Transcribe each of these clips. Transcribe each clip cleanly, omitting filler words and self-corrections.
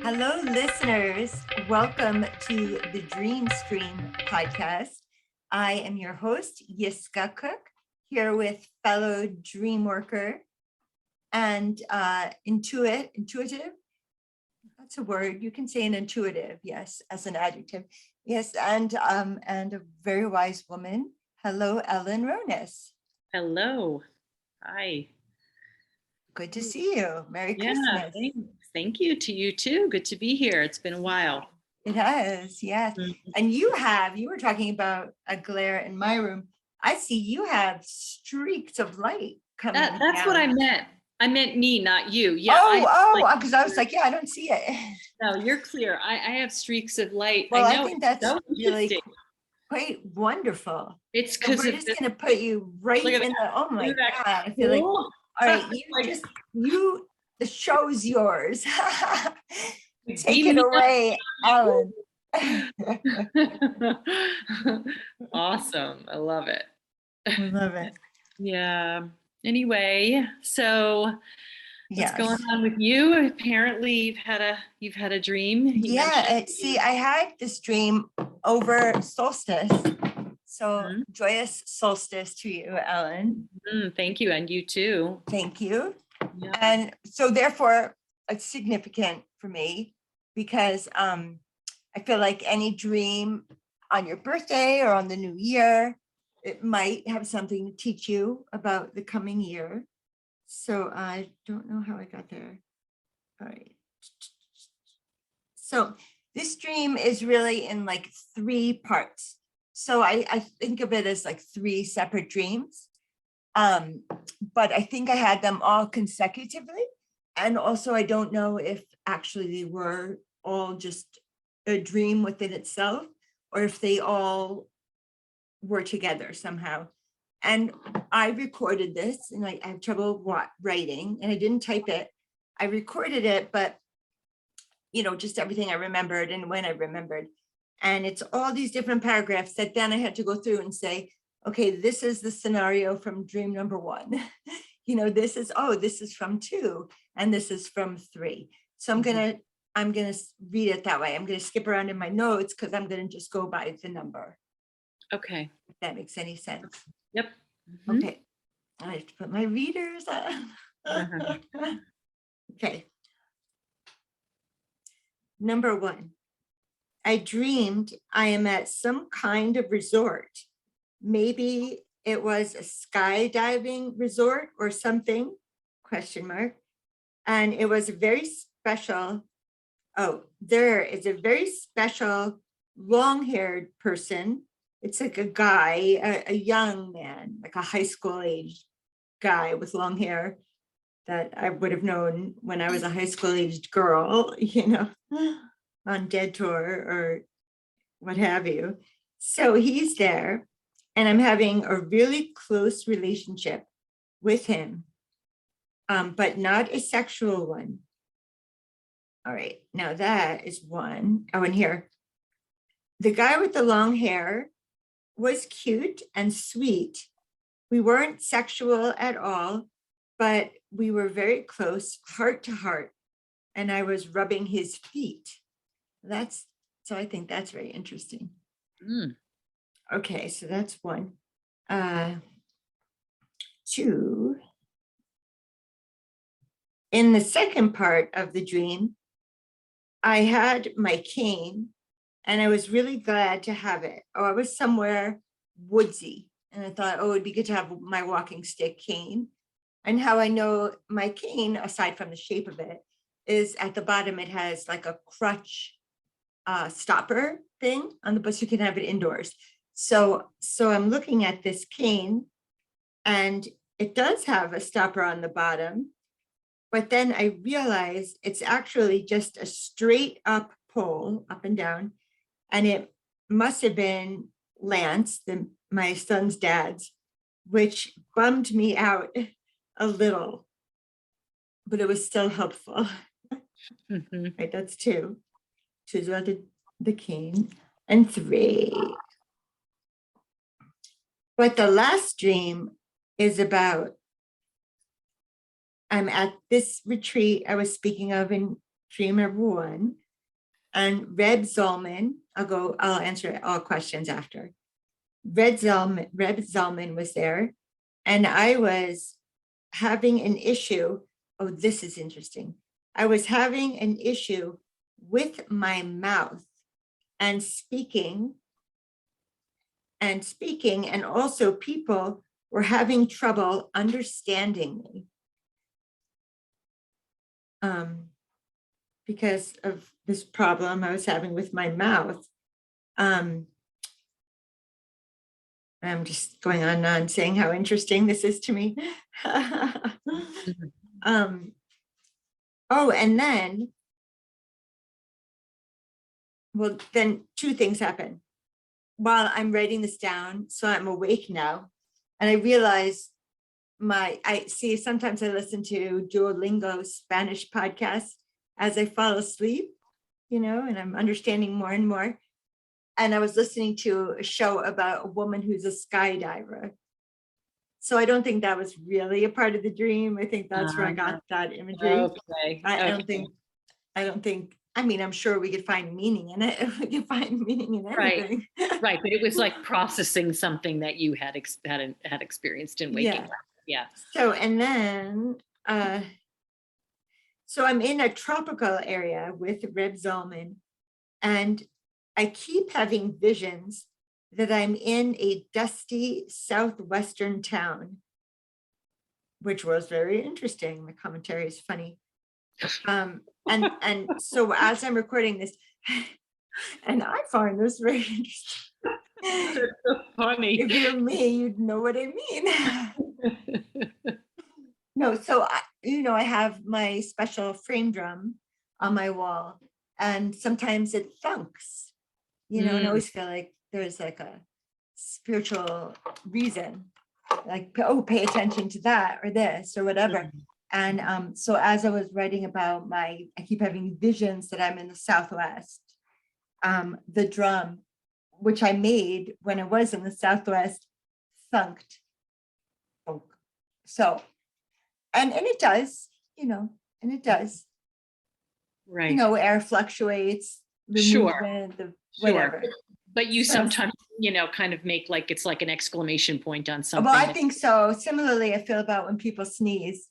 Hello, listeners. Welcome to the Dream Stream podcast. I am your host, Yiskah Cook, here with fellow dream worker and intuitive. That's a word. You can say an intuitive, yes, as an adjective. Yes, and a very wise woman. Hello, Ellen Ronis. Hello. Hi. Good to see you. Merry Yeah, Christmas. thanks. Thank you to you too. Good to be here. It's been a while. It has, yes. And you were talking about a glare in my room. I see you have streaks of light coming That's down. what I meant. I meant me, not you. Yeah. Because I was like, yeah, I don't see it. No, you're clear. I have streaks of light. Well, I know. I think that's so really quite wonderful. It's So because we're just going to put you right in the, oh my God, I feel like, all right, the show's yours. Take it away, Ellen. Awesome. I love it. I love it. Yeah. Anyway, so what's going on with you? Apparently you've had a dream. I had this dream over solstice. So joyous solstice to you, Ellen. Thank you. And you too. Thank you. Yeah. And so therefore it's significant for me because I feel like any dream on your birthday or on the new year, it might have something to teach you about the coming year. So I don't know how I got there. All right. So this dream is really in like 3 parts. So I think of it as like 3 separate dreams. But I think I had them all consecutively. And also I don't know if actually they were all just a dream within itself or if they all were together somehow. And I recorded this and I have trouble writing and I didn't type it. I recorded it, but just everything I remembered and when I remembered. And it's all these different paragraphs that then I had to go through and say, okay, this is the scenario from dream number 1. This is from 2 and this is from 3. So I'm going to read it that way. I'm going to skip around in my notes because I'm going to just go by the number. Okay. If that makes any sense. Yep. Okay. I have to put my readers on. Okay. Number 1, I dreamed I am at some kind of resort. Maybe it was a skydiving resort or something, ? And it was a very special, there is a very special long-haired person. It's like a guy, a young man, like a high school age guy with long hair that I would have known when I was a high school aged girl, on Dead Tour or what have you. So he's there and I'm having a really close relationship with him, but not a sexual one. All right, now that is 1. Oh, and here, the guy with the long hair was cute and sweet. We weren't sexual at all, but we were very close, heart to heart, and I was rubbing his feet. So I think that's very interesting. Okay, so that's 1. 2. In the second part of the dream, I had my cane and I was really glad to have it. I was somewhere woodsy and I thought, it'd be good to have my walking stick cane. And how I know my cane, aside from the shape of it, is at the bottom, it has like a crutch stopper thing on the bus. You can have it indoors. So I'm looking at this cane and it does have a stopper on the bottom, but then I realize it's actually just a straight up pole up and down. And it must have been Lance, my son's dad's, which bummed me out a little, but it was still helpful. Right, that's 2. 2 is about the cane, and 3. But the last dream is about, I'm at this retreat I was speaking of in dream number one. And Reb Zalman, I'll answer all questions after. Reb Zalman was there, and I was having an issue. Oh, this is interesting. I was having an issue with my mouth and speaking, and also people were having trouble understanding me because of this problem I was having with my mouth. I'm just going on and on saying how interesting this is to me. Oh, and then, well, then two things happen while I'm writing this down. So I'm awake now, and I realize sometimes I listen to Duolingo Spanish podcasts as I fall asleep, and I'm understanding more and more. And I was listening to a show about a woman who's a skydiver. So I don't think that was really a part of the dream. I think that's where I got that imagery. Okay. I don't think, I mean, I'm sure we could find meaning in it. We could find meaning in anything. Right. But it was like processing something that you had experienced in waking up. Yeah. So, and then, so I'm in a tropical area with Reb Zalman, and I keep having visions that I'm in a dusty southwestern town, which was very interesting. The commentary is funny. And so as I'm recording this, and I find this very interesting. It's so funny. If you're me, you'd know what I mean. No, so I have my special frame drum on my wall, and sometimes it thunks, and I always feel like there's like a spiritual reason, like, oh, pay attention to that or this or whatever. And so as I was writing about I keep having visions that I'm in the Southwest. The drum, which I made when I was in the Southwest, thunked. So, and it does, and it does. Right. Air fluctuates, the movement, the whatever. Sure. But you sometimes, kind of make like it's like an exclamation point on something. Well, I think so. Similarly, I feel about when people sneeze.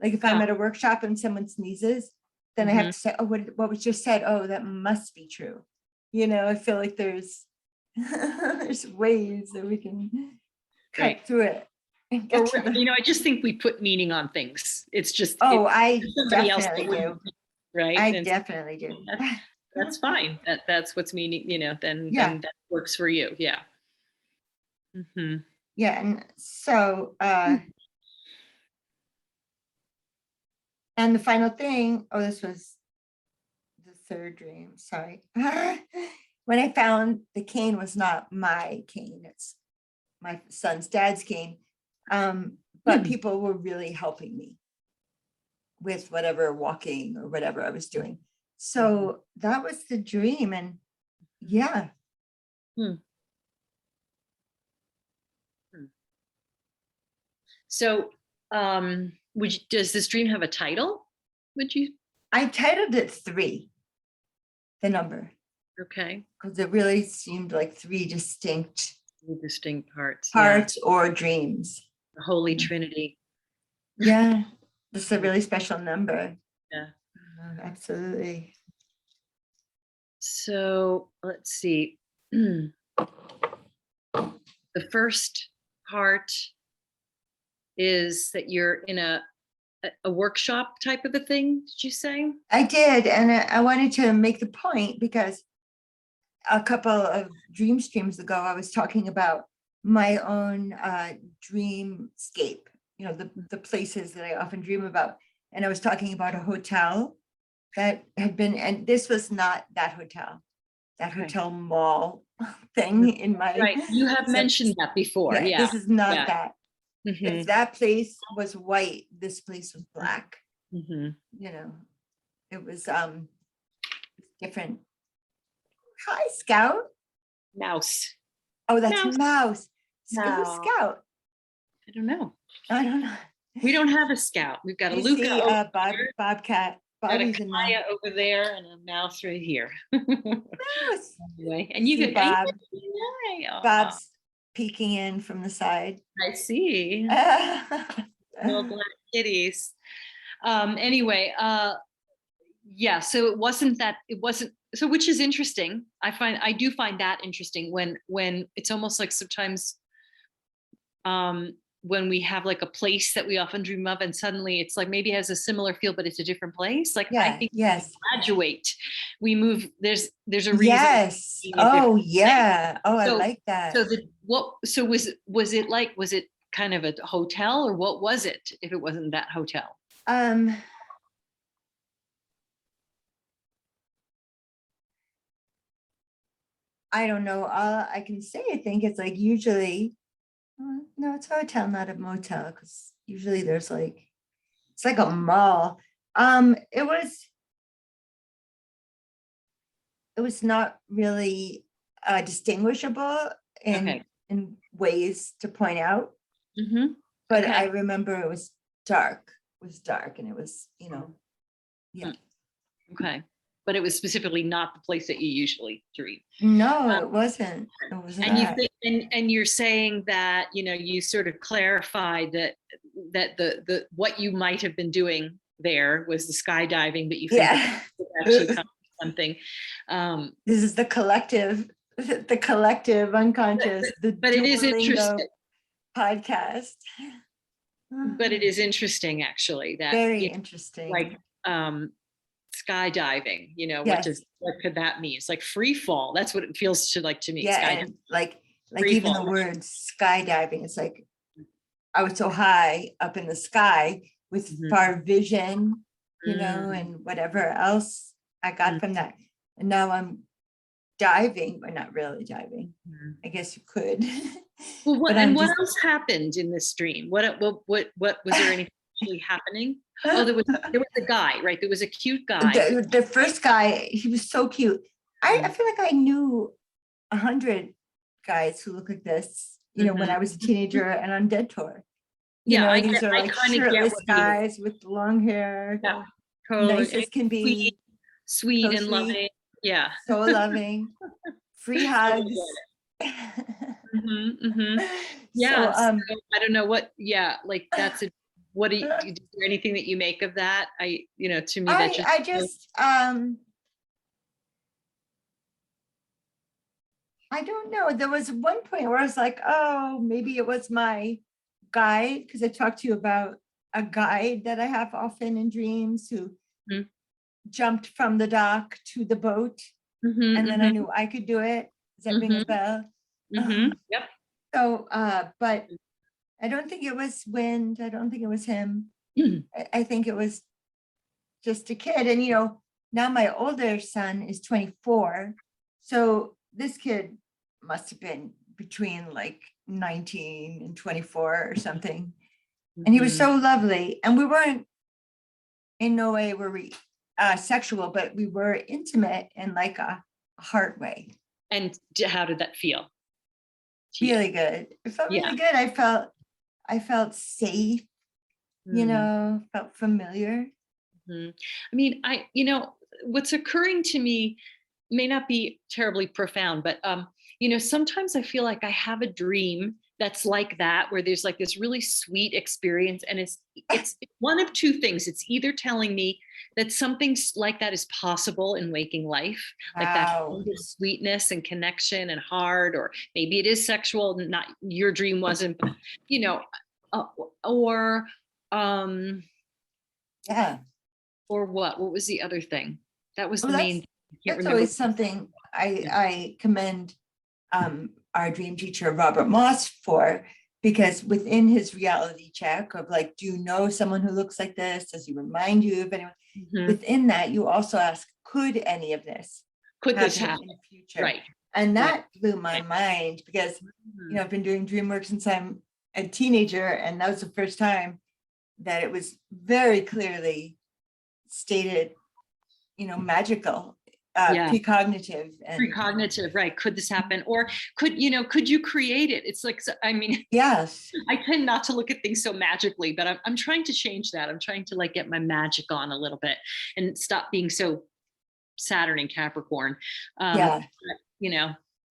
Like if I'm at a workshop and someone sneezes, then I have to say, oh, what was just said? Oh, that must be true. I feel like there's ways that we can cut through it. I just think we put meaning on things. It's just. Oh, I definitely do. Right. I definitely do. That's fine. That's what's meaning, then that works for you. Yeah. Mm-hmm. Yeah. And so, and the final thing, this was the third dream, sorry. When I found the cane was not my cane, it's my son's dad's cane. But people were really helping me with whatever walking or whatever I was doing. So that was the dream. And yeah. So does this dream have a title? I titled it 3, the number. Okay. Because it really seemed like 3 distinct parts or dreams. The Holy Trinity. Yeah. This is a really special number. Yeah. Absolutely. So let's see. The first part is that you're in a workshop type of a thing, did you say? I did. And I wanted to make the point because a couple of dream streams ago, I was talking about my own dreamscape, the places that I often dream about. And I was talking about a hotel that had been, and this was not that hotel mall thing in my. Right, you have mentioned that before. Yeah. This is not that. If that place was white, this place was black. It was different. Hi, Scout. Mouse. Oh, that's Mouse. Who's Scout? I don't know. I don't know. We don't have a Scout. We've got a Luca. Bobcat. got a Bobby's in my Kaya over there and a mouse right here. house. Anyway, and you See could Bob. Aw, Bob's peeking in from the side. I see. Little black kitties. Anyway, yeah, so it wasn't, so which is interesting. I do find that interesting when it's almost like sometimes when we have like a place that we often dream of and suddenly it's like maybe it has a similar feel, but it's a different place. Like I think yes. we graduate, we move, there's a reason. Yes. Oh yeah. Oh, I like that. So was it kind of a hotel or what was it if it wasn't that hotel? I don't know. All I can say, I think it's like usually, no, it's a hotel, not a motel, because usually there's like, it's like a mall. It was not really distinguishable in ways to point out. But I remember it was dark. It was dark, and it was, yeah. Okay. But it was specifically not the place that you usually dream. No, it wasn't. It was and not. And you're saying that, you sort of clarified that the what you might have been doing there was the skydiving, but you think actually something. This is the collective unconscious, but it is interesting podcast. But it is interesting, actually, that very interesting. Like skydiving, what could that mean? It's like free fall. That's what it feels to me. Yeah, and like even the word skydiving, it's like I was so high up in the sky with far vision, and whatever else I got from that. And now I'm diving, but not really diving. I guess you could. Well, what else happened in this dream? What was there anything actually happening? Oh, there was a guy, right? There was a cute guy. The first guy, he was so cute. I feel like I knew 100 guys who look like this, when I was a teenager and on Dead Tour. These are like shirtless guys with long hair, totally. Nice as can be, sweet so and sweet, loving. Yeah, so loving. Free hugs. Yeah. So, I don't know what. Yeah, like that's what do you, is there anything that you make of that? To me, that just I don't know. There was one point where I was like, oh, maybe it was my guide, because I talked to you about a guide that I have often in dreams who jumped from the dock to the boat, and then I knew I could do it. Does that ring a bell? Yep. So, but I don't think it was wind. I don't think it was him. I think it was just a kid. And, now my older son is 24. So this kid must have been between like 19 and 24 or something. And he was so lovely. And we weren't, in no way were we sexual, but we were intimate in like a heart way. And how did that feel? Really good. It felt really good. I felt safe, felt familiar. I mean, what's occurring to me may not be terribly profound, but sometimes I feel like I have a dream that's like that, where there's like this really sweet experience, and it's one of two things. It's either telling me that something like that is possible in waking life, like that kind of sweetness and connection and heart, or maybe it is sexual, not your dream wasn't, but or what was the other thing? That was the main. That's always something I commend our dream teacher Robert Moss for, because within his reality check of like, do you know someone who looks like this? Does he remind you of anyone? Within that, you also ask, could any of this happen in the future? Right. And that blew my mind, because I've been doing dream work since I'm a teenager, and that was the first time that it was very clearly stated, magical Yeah. precognitive. And Precognitive, right? Could this happen? Or could you create it? It's like, I mean, yes, I tend not to look at things so magically, but I'm trying to change that. I'm trying to like get my magic on a little bit and stop being so Saturn and Capricorn. yeah.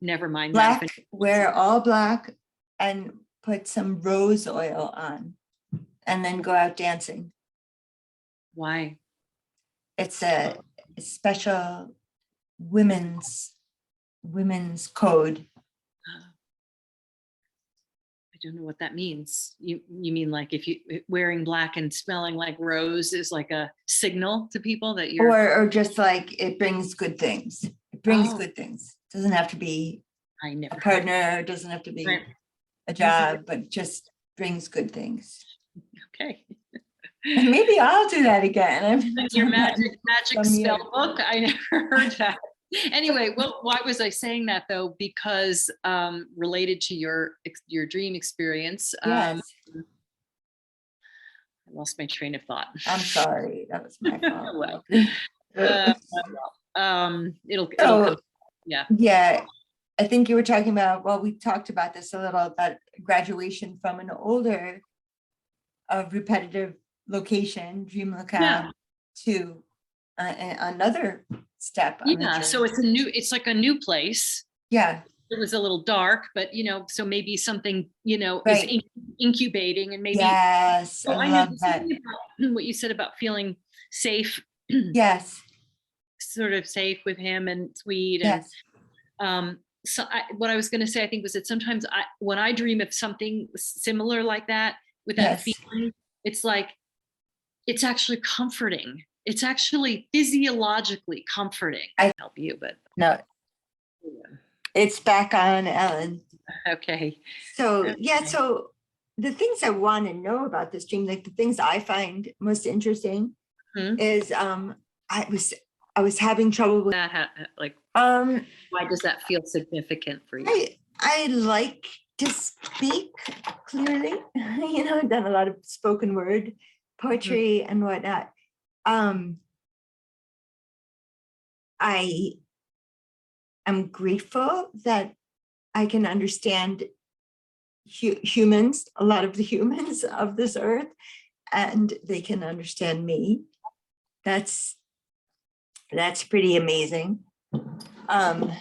Never mind that. Black, wear all black and put some rose oil on and then go out dancing. Why? It's a special women's code. I don't know what that means. You mean like if you wearing black and smelling like rose is like a signal to people that you're, or just like it brings good things. It brings good things. Doesn't have to be I never a partner, it doesn't have to be a job, but just brings good things. Okay. And maybe I'll do that again. Your magic spell book. I never heard that. Anyway, well, why was I saying that though? Because related to your dream experience. Yes. I lost my train of thought. I'm sorry, that was my fault. It'll come. Yeah. Yeah. I think you were talking about, well, we talked about this a little, about graduation from an older repetitive location, dream locale, to another step. Yeah, so it's like a new place. Yeah. It was a little dark, but so maybe something, Right. is incubating, and maybe. Yes, I love that. What you said about feeling safe. Yes. Sort of safe with him and sweet. Yes. And so what I was going to say, I think, was that sometimes when I dream of something similar like that, with that feeling, it's like, it's actually comforting. It's actually physiologically comforting. I help you, but no, it's back on, Ellen. Okay. So yeah, so the things I want to know about this dream, like the things I find most interesting, is I was having trouble with that. Why does that feel significant for you? I like to speak clearly. I've done a lot of spoken word poetry and whatnot. I am grateful that I can understand humans, a lot of the humans of this earth, and they can understand me. That's pretty amazing. I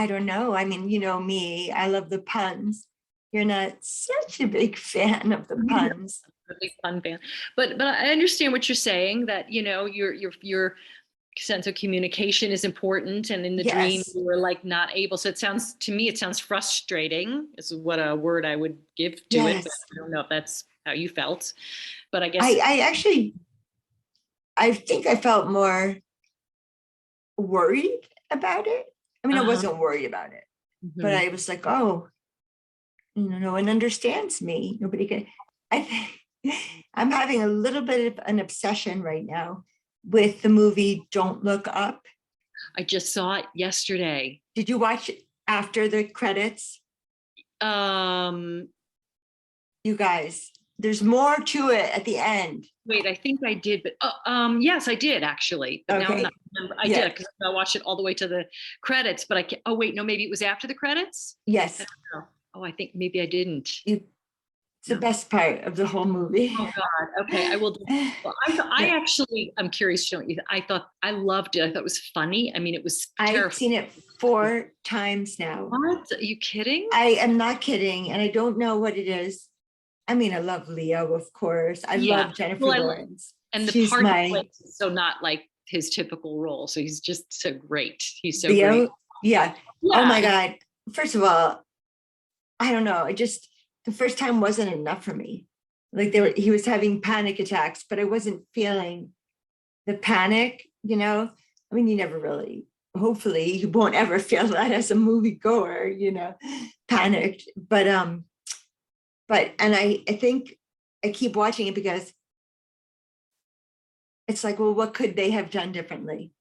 don't know. I mean, me, I love the puns. You're not such a big fan of the puns. I'm a big pun fan, but I understand what you're saying, that your sense of communication is important, and in the dream you were like not able. So it sounds frustrating, is what a word I would give to it. But I don't know if that's how you felt, but I guess I think I felt more worried about it. I mean, I wasn't worried about it, but I was like, oh, no one understands me. Nobody can. I think I'm having a little bit of an obsession right now with the movie Don't Look Up. I just saw it yesterday. Did you watch it after the credits? You guys, there's more to it at the end. Wait, I think I did, but yes, I did actually. But now I'm not remember. I did, because I watched it all the way to the credits. But I can't. Oh wait, no, maybe it was after the credits. Yes. I think maybe I didn't. It's the best part of the whole movie. Oh God. Okay, I will. Well, I actually, I'm curious. I thought I loved it. I thought it was funny. I mean, it was terrifying. I've seen it 4 times now. What? Are you kidding? I am not kidding, and I don't know what it is. I mean, I love Leo, of course. I love Jennifer Lawrence. And the part he plays is so not like his typical role. So he's just so great. He's so Leo, great. Yeah. Oh my God. First of all, I don't know. The first time wasn't enough for me. Like he was having panic attacks, but I wasn't feeling the panic, I mean, you never really, hopefully you won't ever feel that as a movie goer, panicked. But I think I keep watching it because it's like, well, what could they have done differently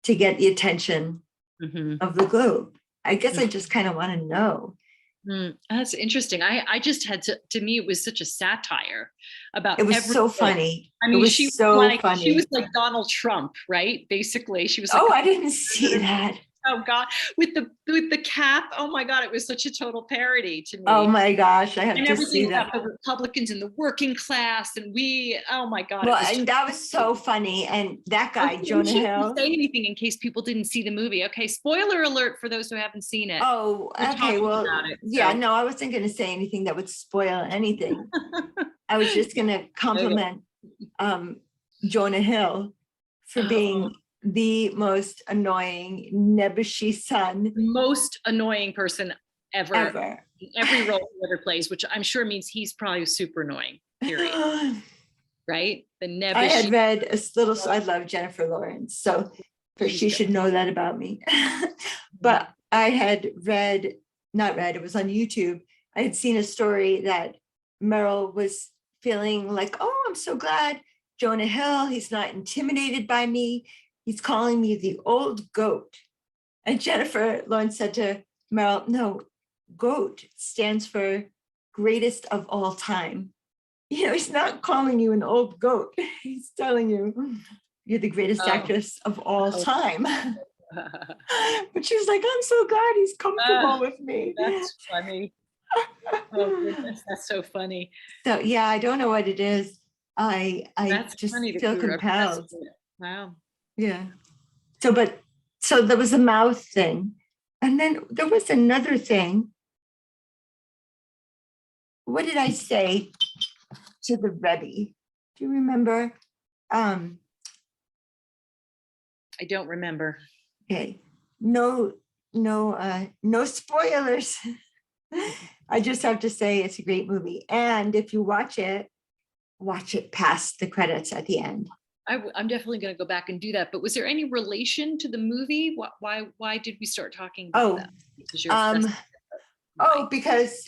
to get the attention of the globe? I guess I just kind of want to know. That's interesting. I just had to me, it was such a satire about It was so everything. funny. I It mean, was so she was funny. like Donald Trump, right? Basically, she was like, Oh, I didn't see that. oh God, with the cap. Oh my God, it was such a total parody to Oh me. my gosh, I have And to everything see about that. the Republicans and the working class, and we, oh my God, Well, it was and that was so funny. And that guy, we Jonah shouldn't Hill. say anything in case people didn't see the movie. Okay, spoiler alert for those who haven't seen it. Oh, We're okay. talking Well, about it. yeah, So no, I wasn't going to say anything that would spoil anything. I was just going to okay. compliment um, Jonah Hill for Oh, being the most annoying, nebbishy son most annoying person ever ever. in every role he ever plays, which I'm sure means he's probably super annoying, period. Right? The I nebbish. had read a little, so I love Jennifer Lawrence, so for She's she good. should know that about me. But I had read, not read, it was on YouTube. I had seen a story that Meryl was feeling like, oh, I'm so glad Jonah Hill, he's not intimidated by me. He's calling me the old goat. And Jennifer Lawrence said to Meryl, no, GOAT stands for greatest of all time. You know, he's not calling you an old goat. He's telling you you're the greatest Oh. actress of all Oh. time. But she was like, I'm so glad he's comfortable with me. That's funny. Oh goodness, that's so funny. So yeah, I don't know what it is. I That's just funny that feel you were obsessed compelled. with it. Wow. Yeah. So there was a mouth thing. And then there was another thing. What did I say to the Rebbe? Do you remember? I don't remember. Okay. No spoilers. I just have to say it's a great movie. And if you watch it past the credits at the end. I'm definitely going to go back and do that. But was there any relation to the movie? Why did we start talking about that? Because you're obsessed. Because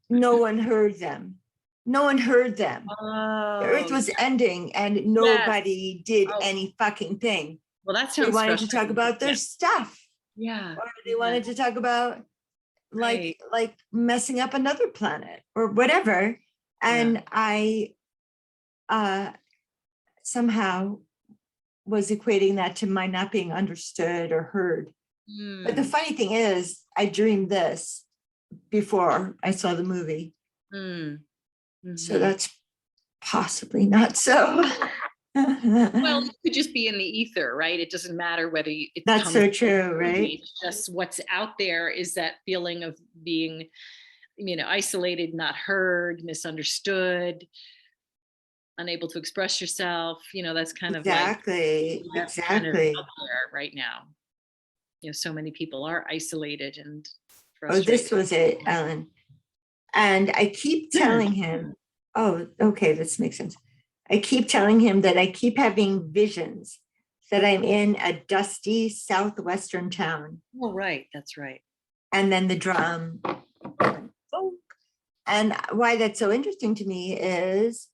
no one heard them. No one heard them. The earth was ending and nobody did any fucking thing. Well, that They sounds wanted to talk about their stuff. Yeah. Or they wanted to talk about like messing up another planet or whatever. And I somehow was equating that to my not being understood or heard. But the funny thing is, I dreamed this before I saw the movie. So that's possibly not so. Well, it could just be in the ether, right? It doesn't matter whether it that's so true, right? It's just what's out there is that feeling of being, isolated, not heard, misunderstood, unable to express yourself. That's kind of like that's kind of out there right now. So many people are isolated and frustrated. Oh, this was it, Ellen. And I keep telling him, oh, okay, this makes sense. I keep telling him that I keep having visions that I'm in a dusty southwestern town. Oh, right. That's right. And then the drum. And why that's so interesting to me is,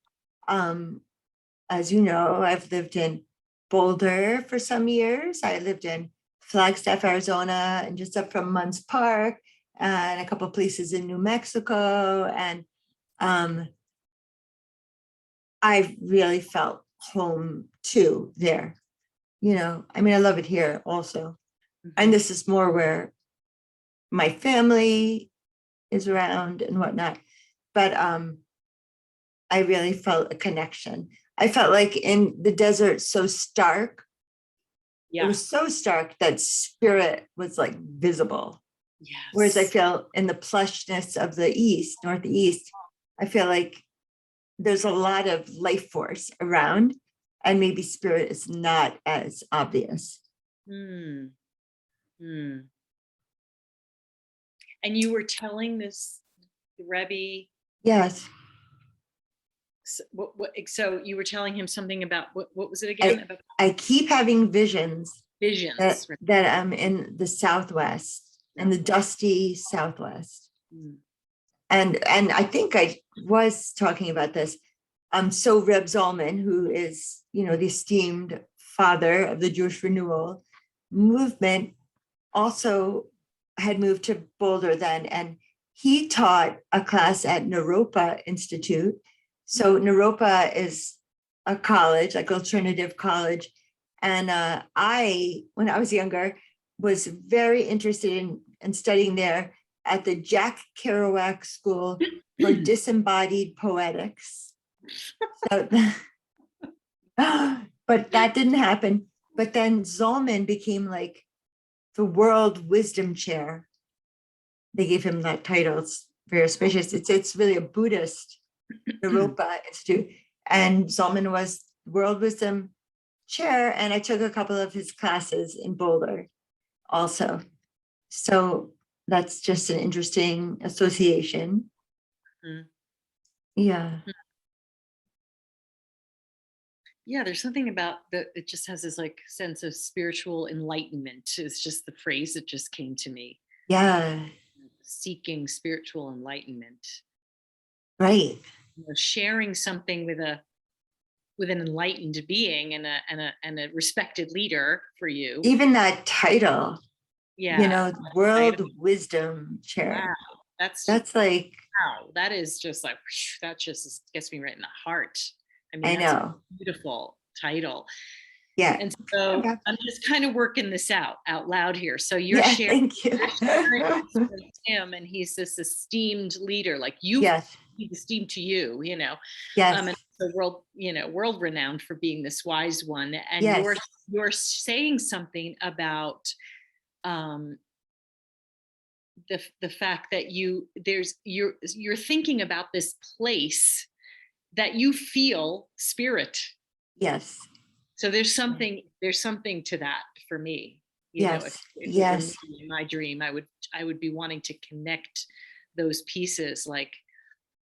as you know, I've lived in Boulder for some years. I lived in Flagstaff, Arizona, and just up from Munns Park, and a couple of places in New Mexico. And I really felt home too there. I mean, I love it here also. And this is more where my family is around and whatnot. But I really felt a connection. I felt like in the desert, so stark. Yeah. It was so stark that spirit was like visible. Yes. Whereas I feel in the plushness of the northeast, I feel like there's a lot of life force around, and maybe spirit is not as obvious. And you were telling this Rebbe? Yes. So you were telling him something about what was it again? I keep having visions. Visions. That I'm in the Southwest, in the dusty Southwest. And I think I was talking about this. So Reb Zalman, who is, the esteemed father of the Jewish Renewal movement, also had moved to Boulder then. And he taught a class at Naropa Institute. So Naropa is a college, like alternative college. And when I was younger, was very interested in studying there at the Jack Kerouac School for Disembodied Poetics. So, but that didn't happen. But then Zolman became like the World Wisdom Chair. They gave him that title. It's very auspicious. It's really a Buddhist Naropa Institute. And Zolman was World Wisdom Chair, and I took a couple of his classes in Boulder also. So that's just an interesting association. Mhm. Yeah. Yeah, there's something about that. It just has this like sense of spiritual enlightenment. It's just the phrase that just came to me. Yeah. Seeking spiritual enlightenment. Right. Sharing something with an enlightened being and a respected leader for you. Even that title, Yeah. World Wisdom Chair. Wow. That's like, wow. That is just like, that just gets me right in the heart. I mean, I that's know. a beautiful title. Yeah. And so Okay. I'm just kind of working this out loud here. So Yeah, thank you. with him, and he's this esteemed leader, like you. Yes. He's esteemed to you, Yes. and the world renowned for being this wise one. And Yes. you're saying something about the fact that you're thinking about this place that you feel spirit. Yes. So there's something to that for me. Yes. If it were Yes. me in my dream, I would be wanting to connect those pieces. Like,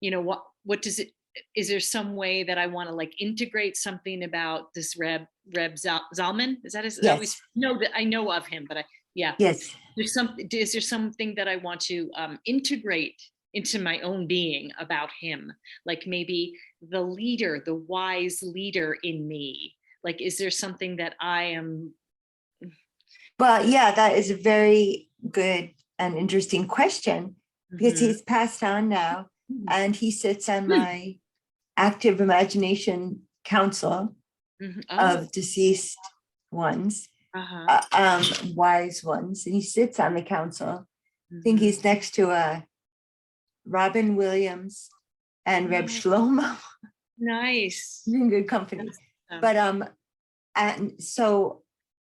what does it? Is there some way that I want to like integrate something about this Reb Zalman? Is that his? Yes. No, that I know of him, but yeah. Yes. Is there something that I want to integrate into my own being about him? Like maybe the leader, the wise leader in me. Like, is there something that I am? Well, yeah, that is a very good and interesting question because Mhm. he's passed on now and he sits on my active imagination council Mhm. of Oh, deceased ones, uh-huh. wise ones, and he sits on the council. I think Mhm. he's next to Robin Williams and Reb Oh, Shlomo. nice. He's in good company. That's awesome. But and so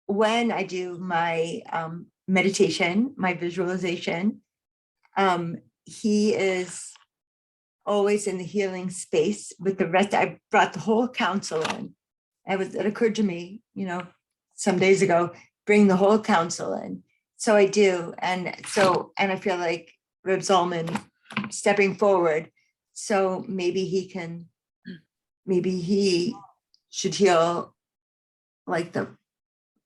when I do my meditation, my visualization, he is always in the healing space with the rest. I brought the whole council in. It occurred to me, some days ago, bring the whole council in. So I do. And I feel like Reb Zolman stepping forward. So maybe he should heal like the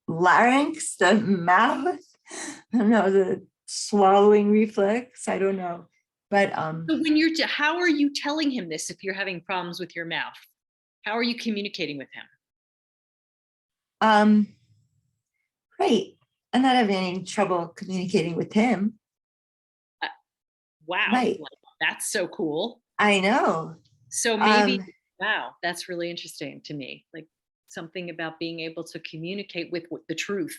larynx, the mouth, I don't know, the swallowing reflex. I don't know. But So how are you telling him this if you're having problems with your mouth? How are you communicating with him? um great. I'm not having any trouble communicating with him. Wow, Right. like, that's so cool. I know. So maybe, Um wow, that's really interesting to me. Like something about being able to communicate with the truth,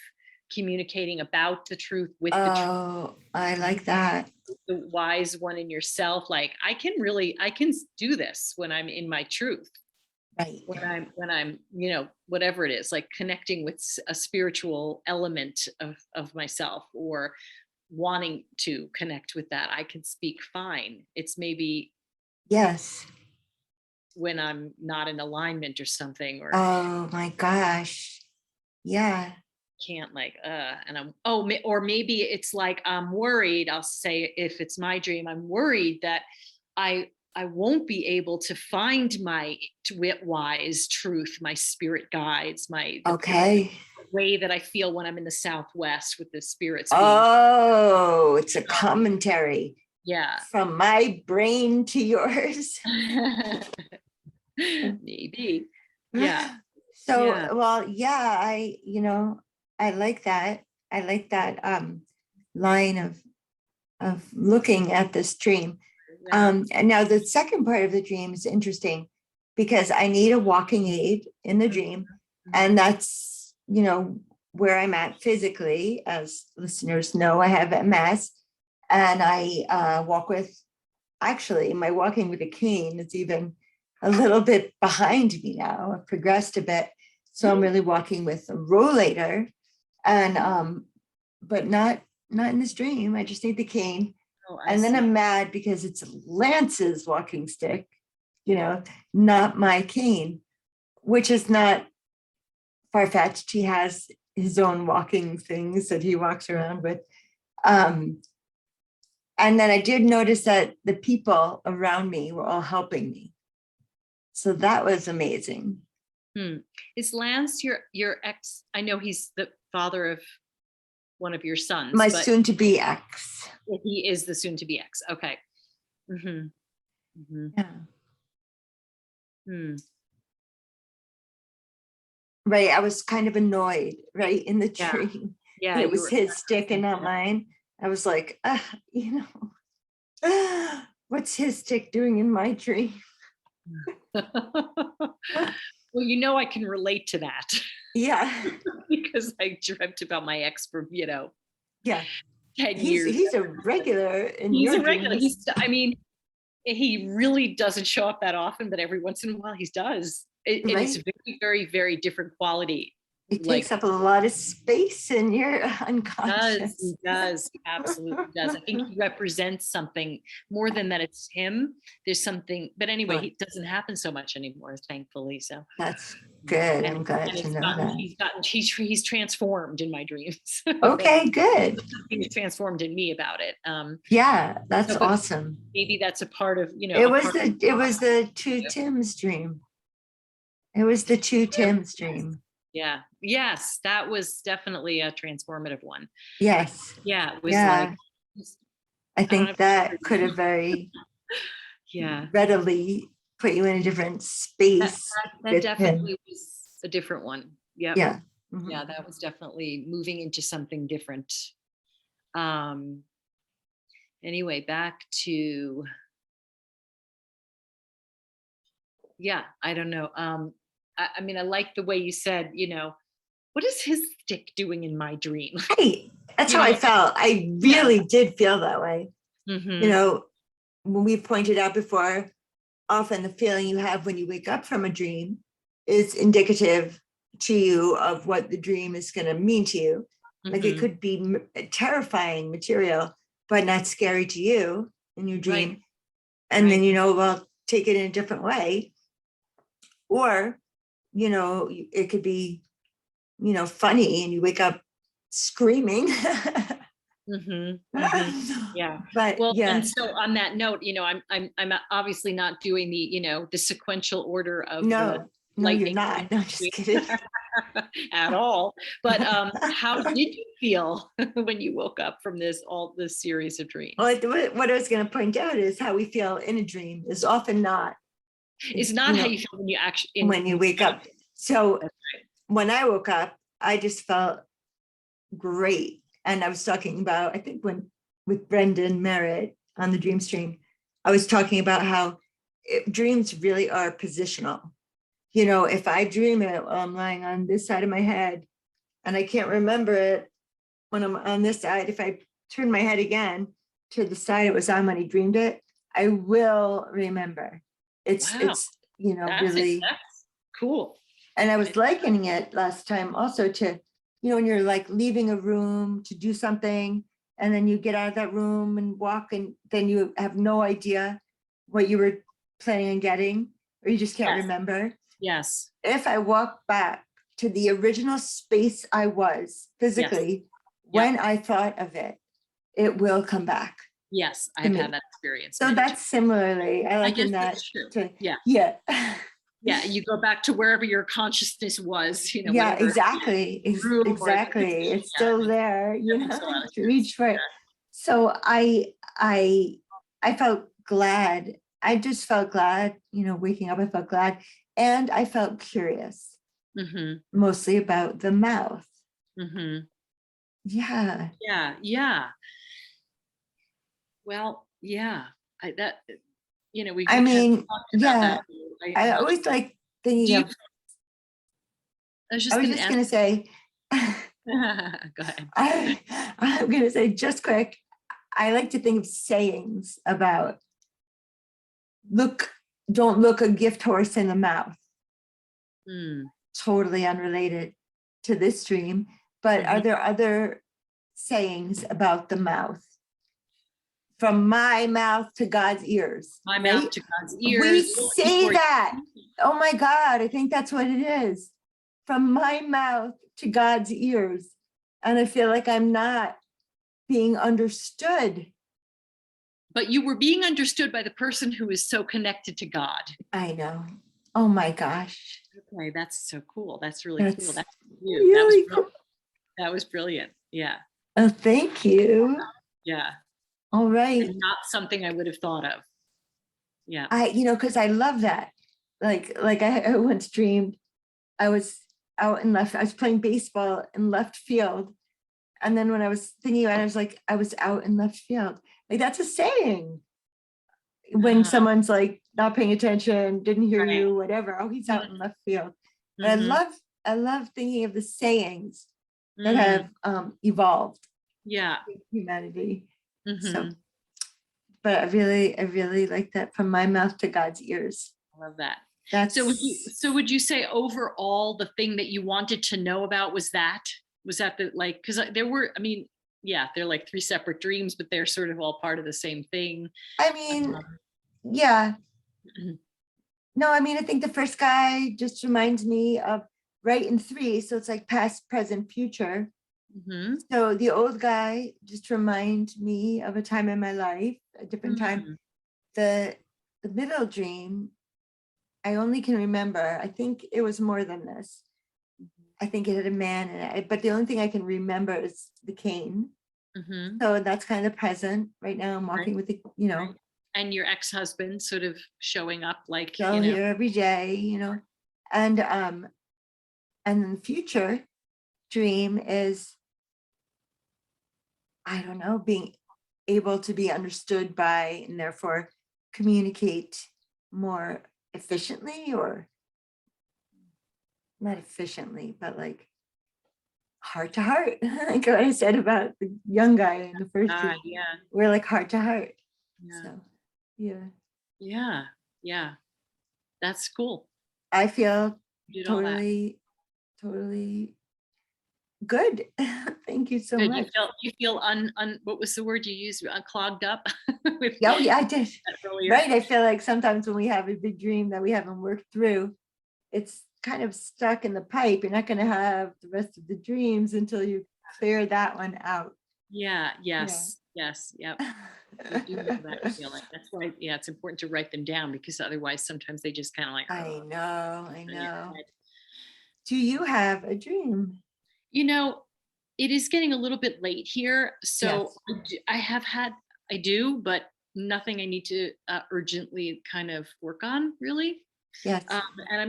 communicating about the truth with the truth, oh, I like that. the wise one in yourself. Like I can do this when I'm in my truth. Right. When I'm whatever it is, like connecting with a spiritual element of myself, or wanting to connect with that, I can speak fine. It's maybe Yes. when I'm not in alignment or something, or Oh my gosh. Yeah. can't like and I'm or maybe it's like I'm worried. I'll say, if it's my dream, I'm worried that I won't be able to find my wise truth, my spirit guides, Okay. way that I feel when I'm in the Southwest with the spirits being. Oh, it's a commentary Yeah. from my brain to yours. Maybe. Yeah. So, Yeah. well, yeah, I like that. I like that line of looking at this dream. Yeah. And now the second part of the dream is interesting because I need a walking aid in the dream. And that's, where I'm at physically. As listeners know, I have MS, and I walk with, actually, my walking with a cane is even a little bit behind me now. I've progressed a bit. So I'm really walking with a rollator, and but not in this dream. I just need the cane. Oh, And then I'm mad because it's Lance's walking stick, not my cane, which is not far-fetched. He has his own walking things that he walks around with. And then I did notice that the people around me were all helping me. So that was amazing. Is Lance your ex? I know he's the father of one of your sons. My but soon-to-be ex. he is the soon-to-be ex. Okay. Yeah. Right. I was kind of annoyed, right, in the dream. Yeah. It was his stick and not mine. I was like, what's his stick doing in my dream? Well, I can relate to that. Yeah. Because I dreamt about my ex for, Yeah. 10 years. He's a regular in He's your a regular. dreams. He really doesn't show up that often, but every once in a while he does. And it's very, very, very different quality. It takes up a lot of space in your unconscious. He does, absolutely does. I think he represents something more than that it's him. There's something, but anyway, it doesn't happen so much anymore, thankfully. So that's good. I'm glad to know that. He's transformed in my dreams. Okay, good. He's transformed in me about it. Yeah, that's awesome. Maybe that's a part of, it was the two Tims dream. It was the two Tims dream. Yeah. Yes, that was definitely a transformative one. Yes. Yeah. It was like, I think that could have very readily put you in a different space. That definitely was a different one. Yep. Yeah. Yeah, that was definitely moving into something different. Anyway, back to, I don't know. I like the way you said, what is his stick doing in my dream? Hey, that's how I felt. I really did feel that way. When we've pointed out before, often the feeling you have when you wake up from a dream is indicative to you of what the dream is going to mean to you. Like it could be terrifying material, but not scary to you in your dream. And then, well, take it in a different way. Or, it could be, funny and you wake up screaming. Yeah. But and so on that note, I'm obviously not doing the sequential order of no, you're not. No, just kidding. At all. But how did you feel when you woke up from all this series of dreams? Well, what I was going to point out is how we feel in a dream is often not. It's not how you feel when you actually when you wake up. So when I woke up, I just felt great. And I was talking about, I think with Brendan Merritt on the Dream Stream, I was talking about how dreams really are positional. If I dream it while I'm lying on this side of my head and I can't remember it when I'm on this side, if I turn my head again to the side it was on when he dreamed it, I will remember. It's really that's cool. And I was likening it last time also to, when you're like leaving a room to do something and then you get out of that room and walk and then you have no idea what you were planning on getting, or you just can't remember. Yes. If I walk back to the original space I was physically, when I thought of it, it will come back. Yes, I've had that experience. So that's similarly, I liken that to, yeah, you go back to wherever your consciousness was, exactly. Exactly. It's still there, to reach for it. So I felt glad. I just felt glad, waking up, I felt glad. And I felt curious, mostly about the mouth. Yeah. Yeah. Well, yeah, that, we I have mean, talked about that. yeah, I I'm not always sure. like thinking Do you, of, I was I just was going to just ask, gonna say, go ahead. I'm gonna say just quick, I like to think of sayings about look, don't look a gift horse in the mouth. Mm, Totally unrelated to this dream, but are mhm. there other sayings about the mouth? From my mouth to God's ears, My mouth right? to God's We ears. What was say before that. you? Oh my God, I think that's what it is. From my mouth to God's ears. And I feel like I'm not being understood. But you were being understood by the person who is so connected to God. I know. Oh my gosh. Okay, that's so cool. That's really cool. That's That's you. That was really brilliant. cool. That was brilliant. Yeah, Oh, thank you. yeah. All right. And not something I would have thought of. Yeah. Because I love that. Like I once dreamed I was I was playing baseball in left field. And then when I was thinking about it, I was like, I was out in left field. Like that's a saying. When Uh, someone's like not paying attention, didn't hear right. you, whatever. Oh, he's out in left field. But Mm-hmm. I love thinking of the sayings that Mm, have evolved yeah. in humanity. So, Mm-hmm. but I really like that from my mouth to God's ears. I love that. That's So would you say overall the thing that you wanted to know about was that the like, because there were, I mean, yeah, they're like three separate dreams, but they're sort of all part of the same thing. I mean, Um, yeah. No, I mean, I think the first guy just reminds me of right in three. So it's like past, present, future. mhm, So the old guy just reminds me of a time in my life, a different time. mhm, The the middle dream, I only can remember. I think it was more than this. I think it had a man in it, but the only thing I can remember is the cane. mhm, So that's kind of present right now. I'm right, walking with the, right. And your ex-husband sort of showing up like, still here every day, and then the future dream is, I don't know, being able to be understood by and therefore communicate more efficiently, or not efficiently, but like heart to heart. Like what I said about the young guy in the first dream. yeah, We're like heart to heart. yeah, So yeah. yeah, yeah. That's cool. I feel You did all that. totally, totally good. Thank you so Good. much. You feel what was the word you used? Clogged up with Yeah, oh, yeah, I did. that earlier. Right. I feel like sometimes when we have a big dream that we haven't worked through, it's kind of stuck in the pipe. You're not going to have the rest of the dreams until you clear that one out. Yeah, Yeah. yes, yes, yep. I do know that feeling. That's why, yeah, it's important to write them down because otherwise sometimes they just kind of like, I know. I in your know. head. Do you have a dream? You know, it is getting a little bit late here, so Yes. I do, but nothing I need to urgently kind of work on really. Yes. Um, and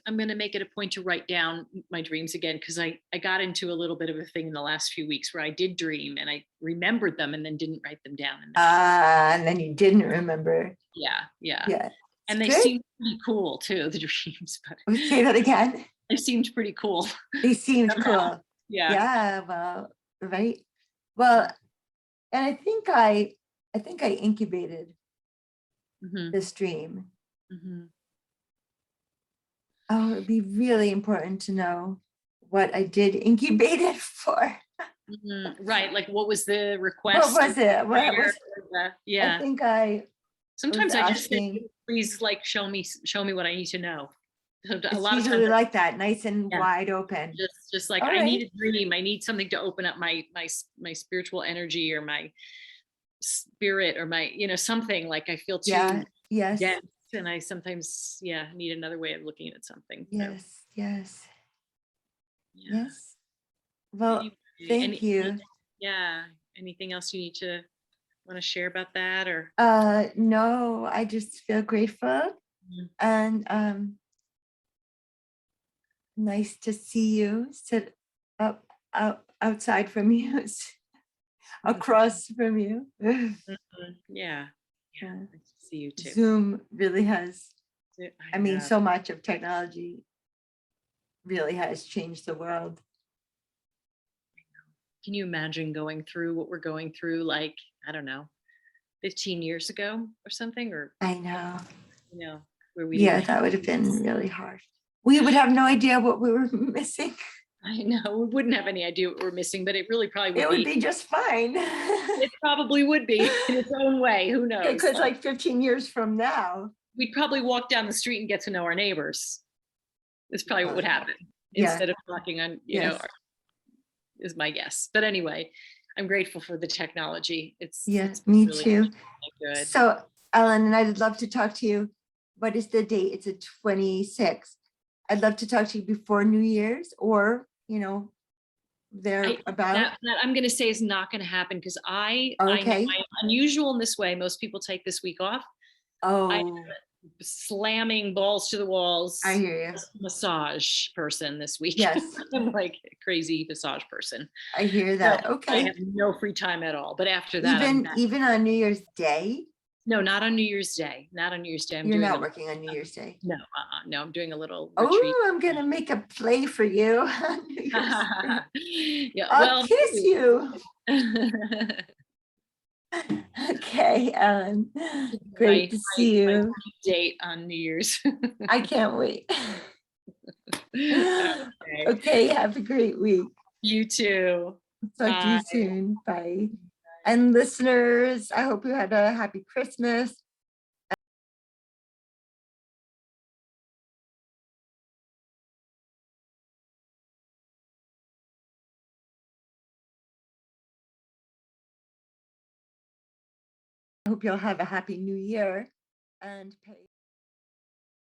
I'm gonna make it a point to write down my dreams again because I got into a little bit of a thing in the last few weeks where I did dream and I remembered them and then didn't write them down. And now And then you didn't remember. yeah, Yeah. It's and they good. seemed pretty cool too, the dreams, but Let's say that again. they seemed pretty cool They seemed somehow. cool. Yeah. Yeah. Well, right. Well, and I think I incubated Hmm. this dream. Hmm. Oh, it'd be really important to know what I did incubate it for. Hmm. Right. Like, what was the What request or was it? What prayer? was Or the, I yeah. think I was Sometimes I just say, asking. please, like, show me what I need to know. A It's lot of times, usually like that, nice and yeah. wide open. Just like All I right. need a dream. I need something to open up my spiritual energy or my spirit or my something like I feel Yeah. too Yes. dense and I sometimes need another way of looking at something. So Yes. Yes. yeah. Yes. Well, Anyway, thank you. yeah. Anything else you need to want to share about that or? No, I just feel grateful Mhm. and nice to see you sit up outside from you. across from you. Mhm. Yeah. Yeah. Nice to see you too. Zoom really has, I mean, know. so much of technology really has changed the world. Can you imagine going through what we're going through, like, I don't know, 15 years ago or something? Or, I know. where we Yeah, didn't that would have been really hard. We would have no idea what we were missing. I know, we wouldn't have any idea what we're missing, but it really probably It would would be. be just fine. It probably would be in its own way. Who knows? Because like 15 years from now. We'd probably walk down the street and get to know our neighbors. That's probably what would happen Yeah. instead of knocking on, Yes. is my guess. But anyway, I'm grateful for the technology. It's Me really too. good. So, Ellen, and I'd love to talk to you. What is the date? It's a 26th. I'd love to talk to you before New Year's, or thereabouts. That I'm going to say is not going to happen, because I know Okay. I'm unusual in this way. Most people take this week off. Oh, Slamming balls to the walls. I hear you. Massage person this week. Yes. I'm like a crazy massage person. I hear that. So I Okay. have no free time at all. But after that, Even on New Year's Day? no, not on New Year's Day. Not on New Year's Day. You're not working on New Year's Day? No, no, I'm doing a little retreat. Oh, I'm gonna make a play for you on New Year's Day. Yeah, I'll kiss you. Okay, Ellen. Great to see you. Date on New Year's. I can't wait. Okay. Okay, have a great week. You too. Talk to you soon. Bye. And listeners, I hope you had a happy Christmas. I hope you'll have a happy new year and pay.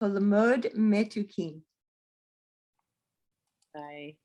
Kol Hametukim. Bye.